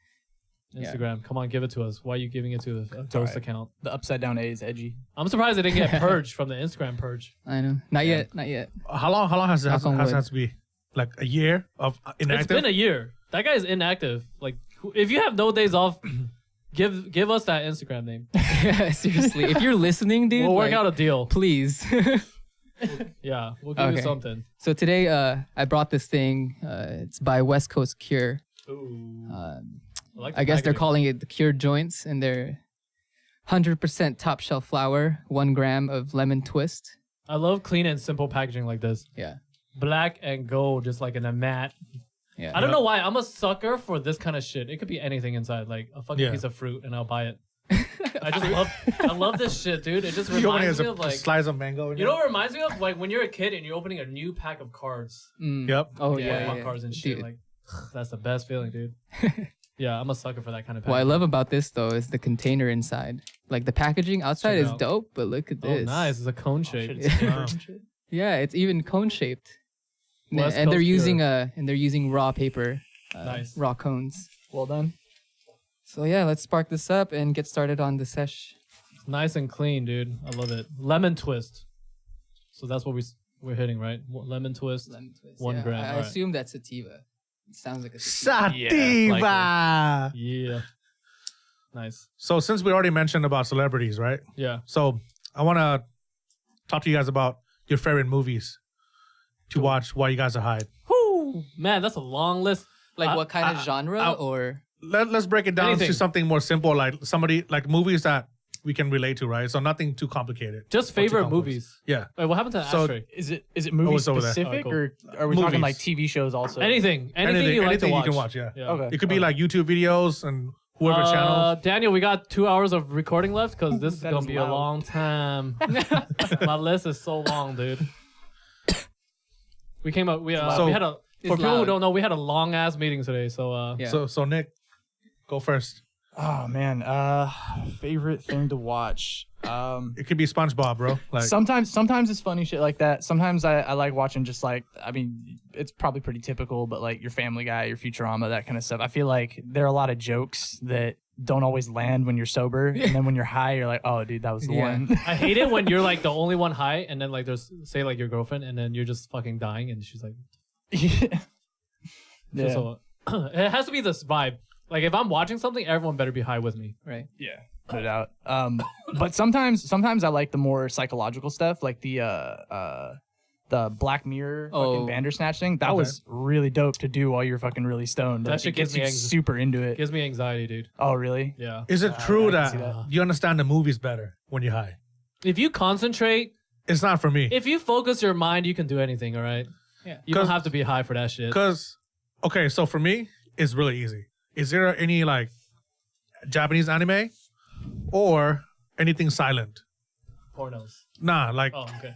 Yeah. Instagram. Come on, give it to us. Why are you giving it to a ghost alright. account? The upside down A is edgy. I'm surprised they didn't get purged from the Instagram purge. I know. Not yet. Not yet. How long has it Knock on wood. to be? Like a year of inactive? It's been a year. That guy is inactive. Like, if you have no days off, give us that Instagram name. Seriously, if you're listening, dude, We'll work like, out a deal. please. Yeah, we'll give you Okay. something. So today, I brought this thing. It's by West Coast Cure. Ooh. I the guess they're packaging. calling it the Cure Joints, and they're 100% top shelf flower, 1 gram of lemon twist. I love clean and simple packaging like this. Yeah, Black and gold, just like in a matte. yeah. I don't know why. I'm a sucker for this kind of shit. It could be anything inside, like a fucking Yeah. piece of fruit, and I'll buy it. I love this shit, dude. It just You open it reminds as me of like, slice of mango. you know what it reminds me of? Like when you're a kid and you're opening a new pack of cards. Mm. Yep. Oh Yeah, yeah, Pokemon yeah. cards and shit. Dude. Like that's the best feeling, dude. Yeah, I'm a sucker for that kind of What I packaging. love about this though is the container inside. Like the packaging outside Check it is out. dope, but look at Oh, this. nice. It's a cone Oh, shape. shit, it's Wow. and shit. Yeah, it's even cone shaped. West And they're Coast using Pure. raw paper, Nice. raw cones. Well done. So yeah, let's spark this up and get started on the sesh. Nice and clean, dude. I love it. Lemon twist. So that's what we're hitting, right? Lemon twist. Lemon twist. 1 gram. I alright. assume that's sativa. It sounds like a sativa. Sativa. Yeah. Nice. So since we already mentioned about celebrities, right? Yeah. So I want to talk to you guys about your favorite movies to watch while you guys are high. Whoo! Man, that's a long list. Like I- what kind of genre or? Let's break it down Anything. to something more simple, like movies that we can relate to, right? So nothing too complicated. Just or too favorite complex. movies. Yeah. Wait, what happened to So- Ashtray? Is it movie it's over there. specific Alright, or are we talking Movies. like TV shows also? Anything you like to anything watch. you can watch. Yeah. Okay. It could be like YouTube videos and whoever channels. Daniel, we got 2 hours of recording left because this is That gonna is be loud. a long time. My list is so long, dude. We came up. We So- had a. It's For people who loud. don't know, we had a long ass meeting today. So Yeah. So Nick, go first. Oh man, favorite thing to watch. It could be SpongeBob, bro. Like Sometimes it's funny shit like that. Sometimes I like watching just like, I mean, it's probably pretty typical, but like your Family Guy, your Futurama, that kind of stuff. I feel like there are a lot of jokes that don't always land when you're sober, and then when you're high, you're like, oh, dude, that was the Yeah. one. I hate it when you're like the only one high, and then like there's say like your girlfriend, and then you're just fucking dying, and she's like, yeah. Yeah. So it has to be this vibe. Like if I'm watching something, everyone better be high with me. Right. Yeah, no doubt. But sometimes I like the more psychological stuff, like the Black Mirror Oh. fucking Bandersnatch thing. That Okay. was really dope to do while you're fucking really stoned. That Like, shit it gets gives me you anxiety. super into it. Gives me anxiety, dude. Oh, really? Yeah. is it true I can that, see that. you understand the movies better when you're high? If you concentrate, It's not for me. if you focus your mind, you can do anything. All right. You don't have to be high for that shit. Because, okay, so for me, it's really easy. Is there any like Japanese anime or anything silent? Pornos. Nah, like Oh, okay.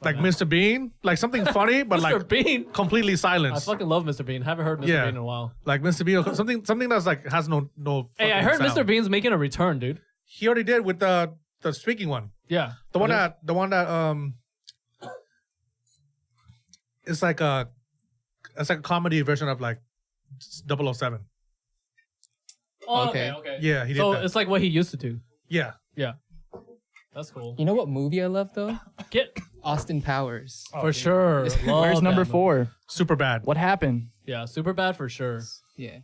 like Mr. Bean, like something funny, but Mr. like Bean. completely I silent. fucking love Mr. Bean. Haven't heard Mr. Yeah. Bean in a while. Like Mr. Bean, or something that's like has no. Hey, I fucking heard sound. Mr. Bean's making a return, dude. He already did with the speaking one. Yeah. The one that it's like a comedy version of like 007. Oh, Okay. okay. Yeah, he did So that. it's like what he used to do. Yeah. Yeah. That's cool. You know what movie I love though? Get Austin Powers. for sure. Where's Love number that 4? Super bad. What happened? movie. Yeah, super bad for sure. Yeah.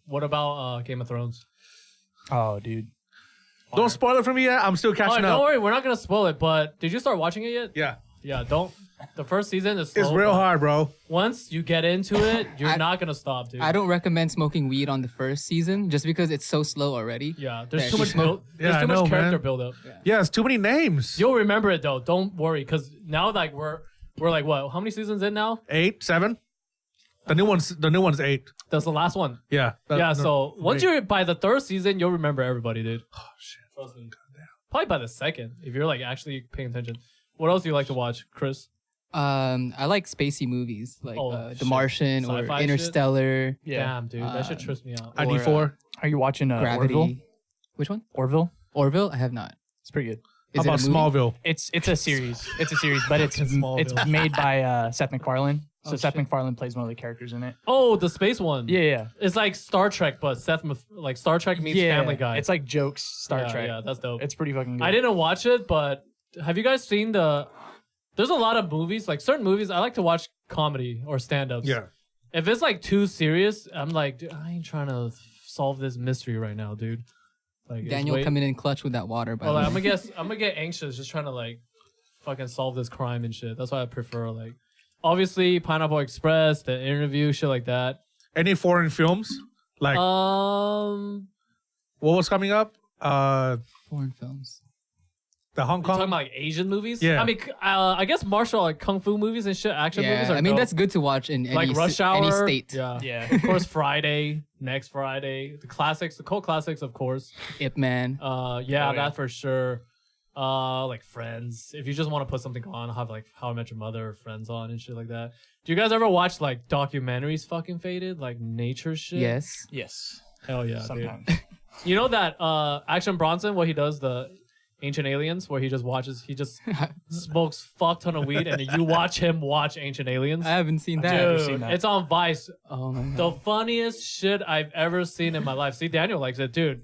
What about Game of Thrones? Oh, dude. Don't spoil it for me yet. I'm still Oh, catching don't up. worry, we're not gonna spoil it. But did you start watching it yet? Yeah. Yeah, don't. The first season is slow, It's real but hard, bro. Once you get into it, you're I- not gonna stop, dude. I don't recommend smoking weed on the first season just because it's so slow already. Yeah, there's Yeah, too you much smoke- build. There's Yeah, too I much know, character man. build up. Yeah, it's too many names. You'll remember it though. Don't worry, because now like we're like what? How many seasons in now? 8, 7. The new one's 8. That's the last one. Yeah. Yeah. So once 8. you're by the third season, you'll remember everybody, dude. Oh shit. Trust me. Probably by the second, if you're like actually paying attention. What else do you like to watch, Chris? I like spacey movies like Oh, The shit. Martian Sci-fi or shit? Interstellar, Yeah. Damn, dude, that shit trips me out. ID4. Are you watching Gravity. Orville? Which one? Orville? Orville? I have not. It's pretty good. Is How it about a movie? Smallville? It's a series. It's a series, but it's Smallville. made by Seth MacFarlane. So Oh, Seth shit. MacFarlane plays one of the characters in it. Oh, the space one. Yeah. It's like Star Trek, but like Star Trek meets Yeah. Family Guy. It's like jokes Star Yeah, Trek. Yeah, that's dope. It's pretty fucking good. I didn't watch it, but have you guys seen there's a lot of movies, like certain movies, I like to watch comedy or stand-ups. Yeah. If it's like too serious, I'm like, dude, I ain't trying to solve this mystery right now, dude. Like it's Daniel way- coming in clutch with that water. By Well, the like, way. I'm gonna get anxious just trying to like fucking solve this crime and shit. That's why I prefer like obviously Pineapple Express, the interview, shit like that. Any foreign films? Like what was coming up? Foreign films. The Hong you're talking Kong. about like Asian movies? Yeah. I mean, I guess martial like kung fu movies and shit, action movies Yeah, are I mean dope. that's good to watch in like any, Rush Hour, any state. Yeah, Yeah. of course, Friday, next Friday, the classics, the cult classics, of course. Ip Man. Yeah, Oh, yeah. that for sure. Like Friends. If you just want to put something on, have like How I Met Your Mother or Friends on and shit like that. Do you guys ever watch like documentaries fucking faded, like nature shit? Yes. Yes. Hell yeah, Sometimes. dude. You know that Action Bronson, what he does, the Ancient Aliens, where he just smokes fuck ton of weed, and you watch him watch Ancient Aliens. I haven't seen that. never Dude, seen that. it's on Vice. Oh my The god. funniest shit I've ever seen in my life. See, Daniel likes it, dude.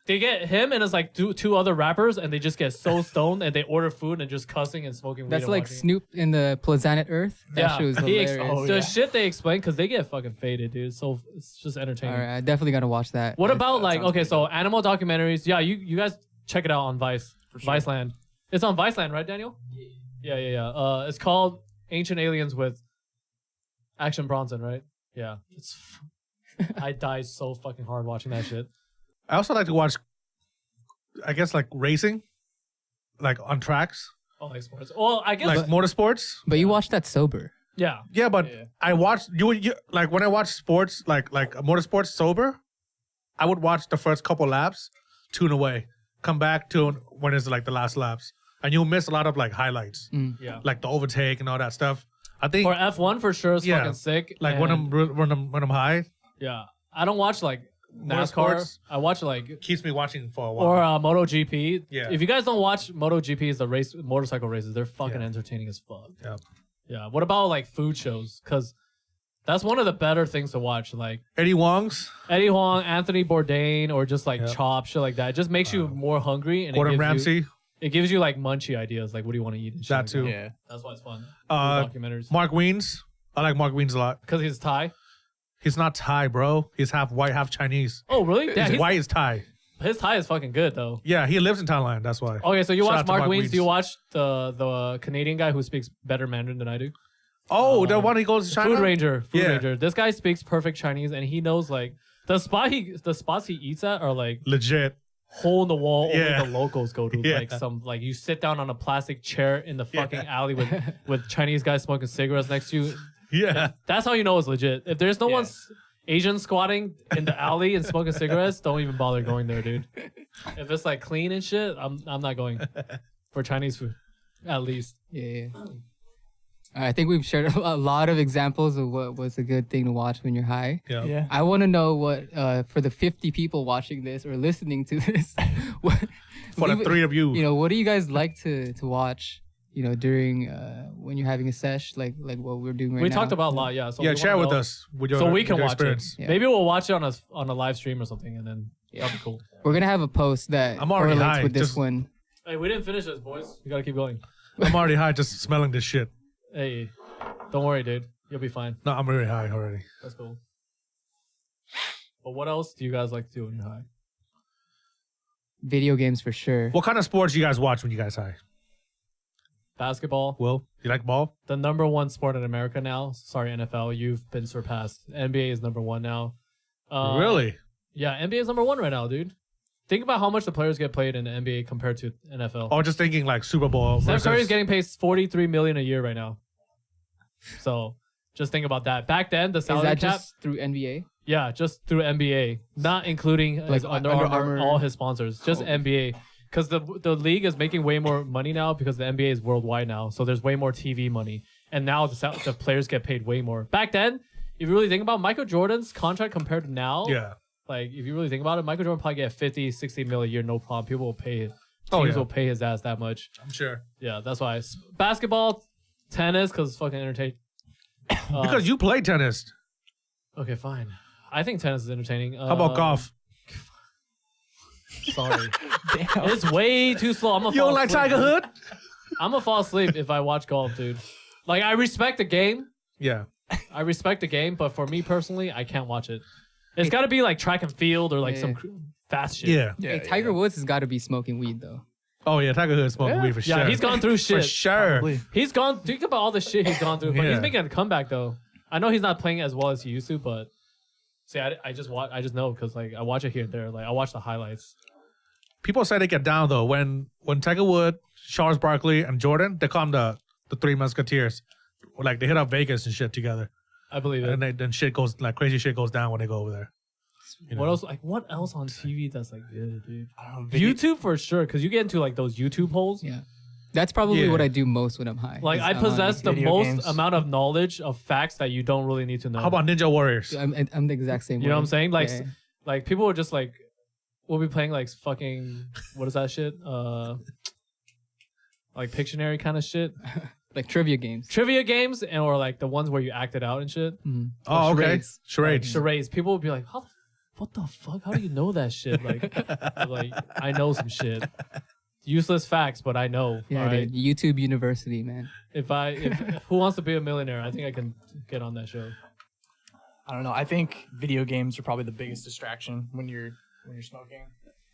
They get him and it's like two other rappers, and they just get so stoned, and they order food and just cussing and smoking weed. That's and like watching it. Snoop in the Planet Earth. That Yeah, shit was he ex- hilarious. the yeah. shit they explain because they get fucking faded, dude. So it's just entertaining. All right, I definitely gotta watch that. What about like sounds okay, pretty so animal documentaries? Yeah, you guys check it out on Vice, sure. Viceland. It's on Viceland, right, Daniel? Yeah. It's called Ancient Aliens with Action Bronson, right? Yeah. I died so fucking hard watching that shit. I also like to watch, I guess, like racing, like on tracks, Oh, like sports. Well, I guess like motorsports. But you watched that sober. yeah. Yeah, but Yeah. I watched you like when I watch sports, like motorsports sober, I would watch the first couple laps, tune away, come back to when it's like the last laps, and you'll miss a lot of like highlights, Yeah. like the overtake and all that stuff. I think For F1 for sure, it's Yeah. fucking sick. like when and- I'm high, yeah, I don't watch like NASCAR. Motorsports. I watch like keeps me watching for a while. or MotoGP. Yeah. If you guys don't watch MotoGP, the race motorcycle races, they're fucking Yeah. entertaining as fuck. Yeah. Yeah. What about like food shows? Because that's one of the better things to watch. Like Eddie Wong's, Eddie Huang, Anthony Bourdain, or just like Yeah. Chop, shit like that. It just makes you more hungry and Gordon it gives Ramsay, it gives you like munchy ideas, like what do you want to eat and shit. that like too. Yeah. That's why it's fun. Uh, Documentaries. Mark Wiens. I like Mark Wiens a lot. Because he's Thai. He's not Thai, bro. He's half white, half Chinese. Oh, really? Yeah, His white is Thai. his Thai is fucking good though. Yeah, he lives in Thailand. That's why. Okay, so you Shout watch out to Mark Mark Wiens. Wiens. Do you watch the Canadian guy who speaks better Mandarin than I do? Oh, the one he goes to China. Food Ranger. Food Yeah. Ranger. This guy speaks perfect Chinese and he knows like the spots he eats at are like Legit. hole in the wall Yeah. only the locals go to. Yeah. Like like you sit down on a plastic chair in the fucking alley with Chinese guys smoking cigarettes next to you. Yeah. That's how you know it's legit. If there's no Yeah. one's Asian squatting in the alley and smoking cigarettes, don't even bother going there, dude. If it's like clean and shit, I'm not going for Chinese food, at least. Yeah. I think we've shared a lot of examples of what was a good thing to watch when you're high. Yeah. Yeah. I want to know what, for the 50 people watching this or listening to this, what, For the three of you. you know, what do you guys like to watch? You know, during when you're having a sesh, like what we're doing right now. We talked about a lot, yeah. So Yeah, we share wanna with know- us. With your, so we with can your watch experience. it. Yeah. Maybe we'll watch it on a live stream or something, and then that'll be cool. We're gonna have a post that I'm already correlates high, with this just- one. Hey, we didn't finish this, boys. We gotta keep going. I'm already high just smelling this shit. Hey, don't worry, dude. You'll be fine. No, I'm really high already. That's cool. But what else do you guys like to do when you're high? Video games for sure. What kind of sports do you guys watch when you guys high? Basketball, Will, you like ball? the number one sport in America now. Sorry, NFL, you've been surpassed. NBA is number one now. Really? Yeah, NBA is number one right now, dude. Think about how much the players get paid in the NBA compared to NFL. Oh, just thinking like Super Bowl Steph Curry is versus... getting paid $43 million a year right now. So just think about that. Back then, the Is salary that cap, just through NBA? yeah, just through NBA, not including Like his Under Under Armour, Armour. all his sponsors, just Oh. NBA. Because the league is making way more money now because the NBA is worldwide now, so there's way more TV money, and now the players get paid way more. Back then, if you really think about it, Michael Jordan's contract compared to now, Yeah. like if you really think about it, Michael Jordan probably get 50, 60 mil a year, no problem. People will pay it. Oh, Teams yeah. will pay his ass that much. I'm sure. Yeah, that's why. Basketball, tennis, because it's fucking entertaining. Because you play tennis. Okay, fine. I think tennis is entertaining. How about golf? Sorry. Damn. It's way too slow. I'm gonna You fall don't like asleep. Tiger Hood? I'm gonna fall asleep if I watch golf, dude. Like, I respect the game. Yeah. I respect the game, but for me personally, I can't watch it. It's got to be like track and field or like Yeah. some fast shit. Yeah. Yeah, Hey, Tiger Woods has got to be smoking weed though. Oh, yeah. Tiger Hood smoking weed for sure. Yeah, he's gone through shit. For sure. Probably. He's gone. Think about all the shit he's gone through, but Yeah. he's making a comeback though. I know he's not playing as well as he used to, but see, I just watch. I just know because like I watch it here and there. Like I watch the highlights. People say they get down though when Tiger Wood, Charles Barkley, and Jordan, they call them the Three Musketeers. Like they hit up Vegas and shit together, I believe it. and then shit goes like crazy shit goes down when they go over there. You What know? else? Like what else on TV that's like good, dude? I don't know, video- YouTube for sure, because you get into like those YouTube holes. Yeah, that's probably Yeah. what I do most when I'm high. Like is I I'm on possess the video most games. amount of knowledge of facts that you don't really need to know. How about Ninja Warriors? I'm the exact same. You know what I'm saying? Like, Yeah. like people were just like, we'll be playing like fucking what is that shit? Like Pictionary kind of shit, like trivia games. trivia games, and or like the ones where you act it out and shit. Mhm. Oh, okay. charades. Charades. Charades. People would be like, what the fuck? How do you know that shit? Like, I know some shit. Useless facts, but I know. Yeah, all right? dude. YouTube University, man. If Who Wants to Be a Millionaire, I think I can get on that show. I don't know. I think video games are probably the biggest distraction when you're smoking.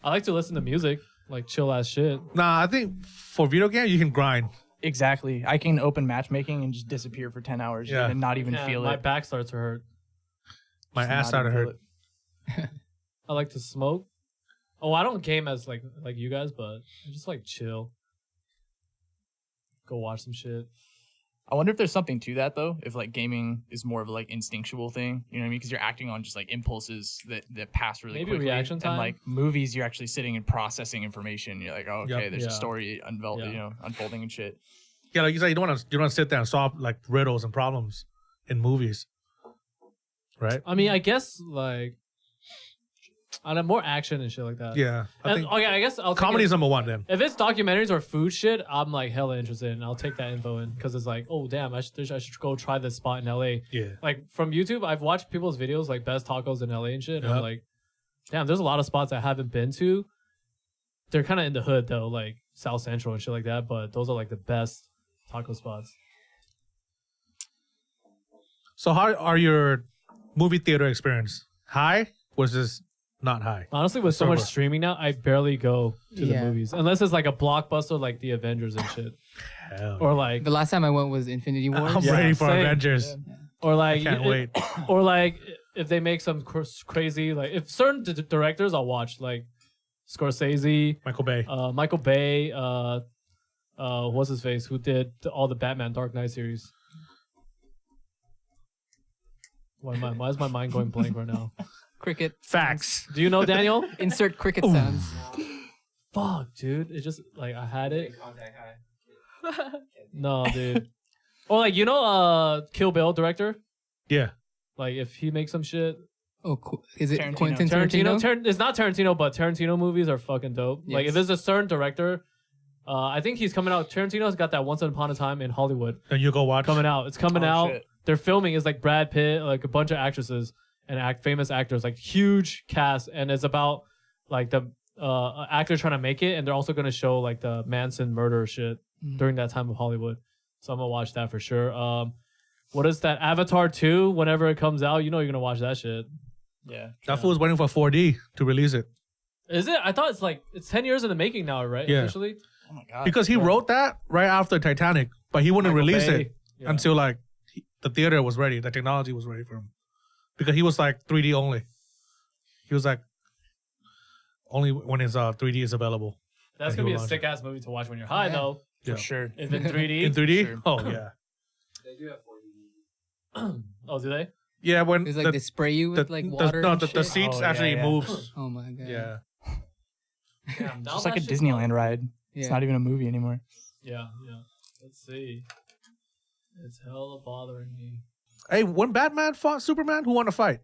I like to listen to music, like chill ass shit. Nah, I think for video game you can grind. Exactly. I can open matchmaking and just disappear for 10 hours Yeah. and not even Yeah, feel my it. back starts to hurt. My Just ass not started even to feel hurt. it. I like to smoke. Oh, I don't game as like you guys, but I just like chill. Go watch some shit. I wonder if there's something to that though. If like gaming is more of a like instinctual thing, you know what I mean? Because you're acting on just like impulses that pass really Maybe quickly. reaction time? And like movies, you're actually sitting and processing information. You're like, oh, okay, Yep. there's Yeah. a story Yeah. Yeah, unfolding and shit. like you said, you don't want to sit there and solve like riddles and problems in movies, right? I mean, I guess like I have more action and shit like that. Yeah, I And, think okay, I guess I'll take comedy's it. number one then. If it's documentaries or food shit, I'm like hella interested, and I'll take that info in because it's like, oh damn, I should go try this spot in LA. Yeah, Like from YouTube, I've watched people's videos like best tacos in LA and shit. And I'm Yep. like, damn, there's a lot of spots I haven't been to. They're kind of in the hood though, like South Central and shit like that. But those are like the best taco spots. So how are your movie theater experience? High versus not high? Honestly, with so much Sober. streaming now, I barely go to Yeah. the movies unless it's like a blockbuster like The Avengers and shit, Hell, or like The last time I went was Infinity War. I'm Yeah, ready for same. Avengers. or like I can't wait. or like if they make some crazy like if certain directors I'll watch like Scorsese, Michael Bay. Michael Bay, what's his face? Who did all the Batman Dark Knight series? Why is my mind going blank right now? Cricket. Facts. Do you know Daniel? Insert cricket sounds. Fuck, dude. It just like I had it. No, dude. Or like Kill Bill director. Yeah. Like if he makes some shit. Oh, is it Tarantino. Quentin Tarantino? It's not Tarantino, but Tarantino movies are fucking dope. Like if Yes. it's a certain director, I think he's coming out. Tarantino's got that Once Upon a Time in Hollywood And you go watch. coming out. It's coming Oh, out. shit. They're filming is like Brad Pitt, like a bunch of actresses and famous actors, like huge cast, and it's about like the actor trying to make it, and they're also gonna show like the Manson murder shit during that time of Hollywood. So I'm gonna watch that for sure. What is that? Avatar 2, whenever it comes out, you're gonna watch that shit. Yeah. That fool was waiting for 4D to release it. Is it? I thought it's 10 years in the making now, right? Yeah. Officially? Oh my god. Because he wrote that right after Titanic, but he wouldn't Michael release Bay. it Yeah. until like the theater was ready, the technology was ready for him. Because he was like 3D only. He was like only when his 3D is available. That's He gonna be will a launch sick ass movie to watch when you're high, Yeah. though. For Yeah. sure. If in 3D. In 3D? Sure. Oh yeah. They do have 4D. Oh, do they? Yeah, when It's like they spray you with like water. no, and the shit. seats Oh, yeah, actually yeah. moves. Oh my god. Yeah. Damn, now It's that like a shit's Disneyland not- ride. It's not even a movie anymore. Yeah. Let's see. It's hella bothering me. Hey, when Batman fought Superman, who won the fight?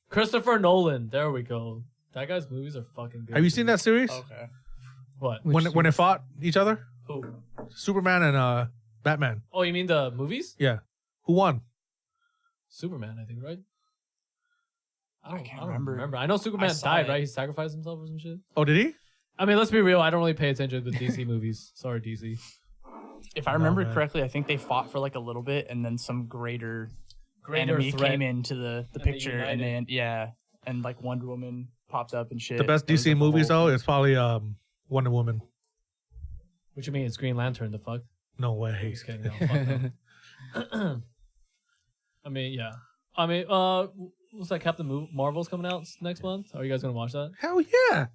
Christopher Nolan. There we go. That guy's movies are fucking good. Have you seen dude. that series? Okay. What? When they fought each other? Who? Superman and Batman. Oh, you mean the movies? Yeah. Who won? Superman, I think, right? I can't don't remember. I know Superman saw died, it. right? He sacrificed himself or some shit. Oh, did he? I mean, let's be real. I don't really pay attention to DC movies. Sorry, DC. If I remember man. correctly, I think they fought for like a little bit, and then some greater enemy threat. came into the they picture, and united. then and like Wonder Woman popped up and shit. The best It was, DC like, a movies whole though thing. is probably Wonder Woman. What you mean? It's Green Lantern. The fuck? No way. Just kidding. No, fuck no. I mean, yeah. I mean, what's that? Captain Marvel's coming out next month. Are you guys gonna watch that? Hell yeah.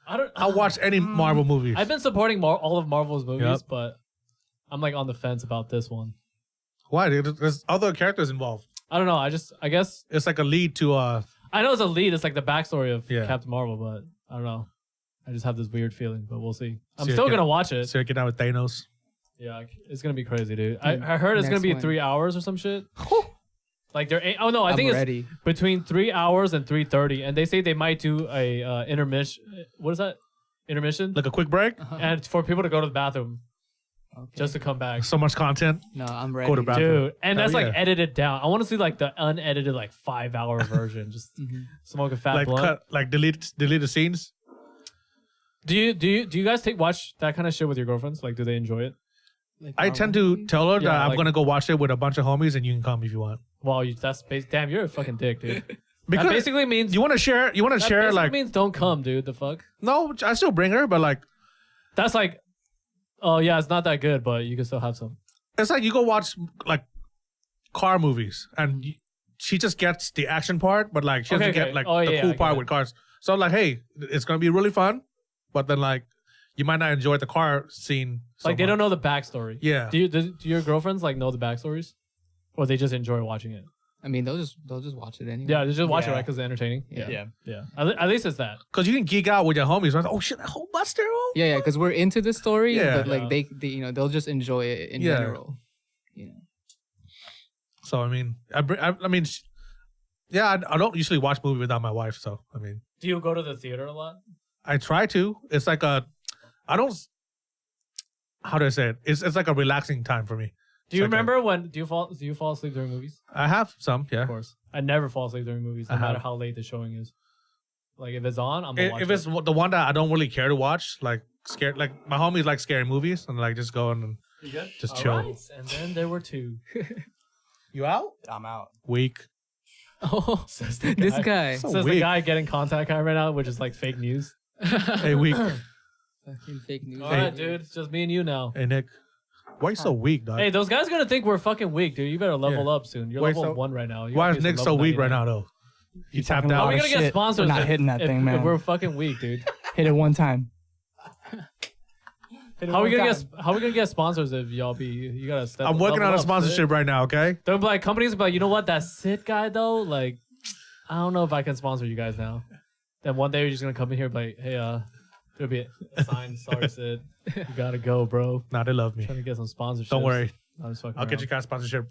I'll I'll watch any Marvel movie. I've been supporting all of Marvel's movies, Yep. but I'm like on the fence about this one. Why? There's other characters involved. I don't know. I guess It's like a lead to I know it's a lead. It's like the backstory of Yeah. Captain Marvel, but I don't know. I just have this weird feeling, but we'll see. I'm See, still get- gonna watch it. so you get out with Thanos. Yeah, it's gonna be crazy, dude. I heard it's gonna Next be one. 3 hours or some shit. Like they're oh no, I I'm think ready. it's between 3 hours and 3:30, and they say they might do a intermission. What is that? Intermission, Like a quick break. and for people to go to the bathroom Okay. just to come back. So much content. No, I'm ready. Go to bathroom. Dude, and Hell that's like yeah. edited down. I want to see like the unedited like 5-hour version. Just smoke a fat Like blunt. cut, like delete the scenes. Do you guys watch that kind of shit with your girlfriends? Like, do they enjoy it? Like I Marvel tend to movies? tell her that Yeah, I'm like- gonna go watch it with a bunch of homies, and you can come if you want. Well, damn, you're a fucking dick, dude. Because That basically means you want to share. You want to that share basically like means don't come, dude. The fuck? no. I still bring her, but like That's like, oh yeah, it's not that good, but you can still have some. it's like you go watch like car movies, and she just gets the action part, but like she doesn't Okay, get okay. like Oh, the yeah, cool I part get with cars. So I'm like, hey, it's gonna be really fun, but then like you might not enjoy the car scene. So Like they don't much. know the backstory. Yeah. Do your girlfriends like know the backstories, or they just enjoy watching it? I mean, they'll just watch it anyway. Yeah, they just watch it Yeah. right because it's entertaining. Yeah. yeah. At least it's that. Because you can geek out with your homies. Right? Oh shit, that whole Buster. Oh. Yeah, because we're into the story, Yeah. but like Yeah. they they'll just enjoy it in Yeah. general. You know. So I mean, I don't usually watch movies without my wife. So I mean, Do you go to the theater a lot? I try to. It's like I don't. How do I say it? It's like a relaxing time for me. Do you It's like remember when do you fall asleep during movies? I have some, yeah. Of course, I never fall asleep during movies, no I matter have. how late the showing is. Like if it's on, I'm gonna watch If it. it's the one that I don't really care to watch, like scared, like my homies like scary movies, and like just go and You good? just All chill. right. And then there were two. You out? I'm out. Weak. Oh, Says the this guy. So Says the weak. guy getting contact high right now, which is like fake news. Hey, weak. Fucking fake news. All right, dude. It's just me and you now. Hey, Nick. Why you so weak, dog? Hey, those guys gonna think we're fucking weak, dude. You better level up soon. You're Wait, level so- 1 right now. You Why gotta is be Nick some so level weak right 99. now, though? He You're tapped talking How about are we out. gonna get shit. sponsors We're not if- hitting that if, thing, if man. we're fucking weak, dude? Hit it one time. How are we gonna get sponsors if y'all be? You gotta step. I'm working on a up, sponsorship Sitt. right now. Okay. They'll be like companies, but you know what? That Sitt guy though, like, I don't know if I can sponsor you guys now. Then one day you're just gonna come in here, and be like, hey, there'll be a sign. Sorry, Sitt, you gotta go, bro. Nah, they love me. Trying to get some sponsorships. Don't worry. I'll Get you guys sponsorship.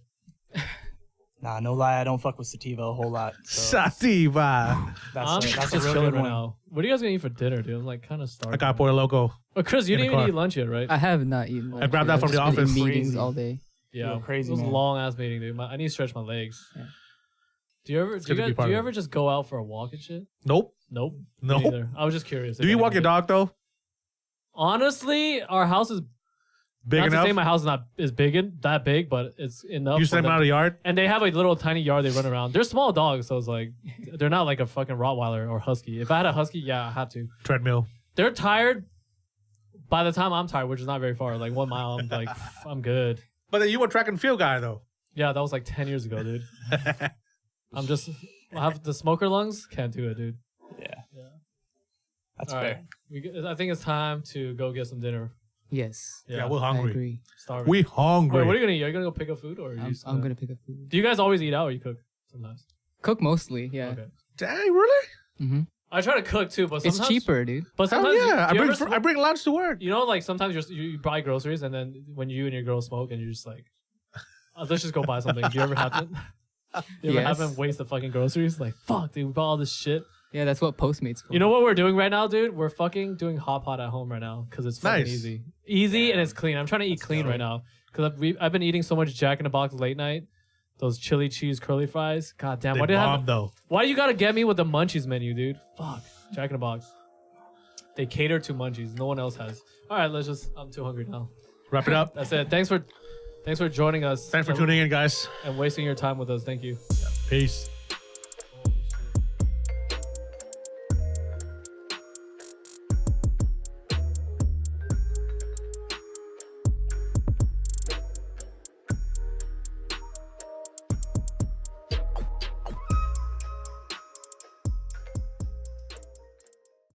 Nah, no lie, I don't fuck with sativa a whole lot. So Sativa. I'm that's just a real chilling good right one. now. What are you guys gonna eat for dinner, dude? I'm like kind of starving. I got Pollo Loco. Oh, Chris, you in the didn't even car. eat lunch yet, right? I have not eaten. I grabbed that I've from the just been in office. meetings Crazy. all day. Yeah, Yo, crazy, It was man. a long ass meeting, dude. I need to stretch my legs. Yeah. Do you ever good to be part of it. just go out for a walk and shit? Nope. Nope. Nope. Me neither. I was just curious. Do you walk your dog though? Honestly, our house is Big not enough? to say my house is not is that big, but it's enough. You for send them them- out of the yard? And they have a little tiny yard they run around. They're small dogs, so it's like they're not like a fucking Rottweiler or Husky. If I had a Husky, yeah, I had to. Treadmill. They're tired. By the time I'm tired, which is not very far, like 1 mile, I'm like, I'm good. But then you were track and field guy though. Yeah, that was like 10 years ago, dude. I have the smoker lungs. Can't do it, dude. Yeah. Yeah. That's All fair. right. I think it's time to go get some dinner. Yes, Yeah, we're I hungry. agree. Starving. We hungry. Wait, what are you gonna eat? Are you gonna go pick up food, or are you I'm, just I'm gonna pick up food. Do you guys always eat out, or you cook sometimes? Cook mostly. Yeah. Okay. Dang, really? Mm-hmm. I try to cook too, but sometimes It's cheaper, dude. But Hell sometimes yeah. do you ever I bring lunch to work. you know, like sometimes you buy groceries, and then when you and your girl smoke, and you're just like, let's just go buy something. Do you ever happen? You ever Yes. happen waste the fucking groceries? Like, fuck, dude, we bought all this shit. Yeah, that's what Postmates for. You know what we're doing right now, dude? We're fucking doing hot pot at home right now because it's fucking Nice. easy and it's clean. I'm trying to eat clean right now because I've been eating so much Jack in the Box late night. Those chili cheese curly fries. God damn, They why do you bomb have? though. Why you gotta get me with the munchies menu, dude? Fuck, Jack in the Box. They cater to munchies. No one else has. All right, I'm too hungry now. Wrap it up. That's it. Thanks for joining us. Thanks for tuning in, guys. and wasting your time with us. Thank you. Peace.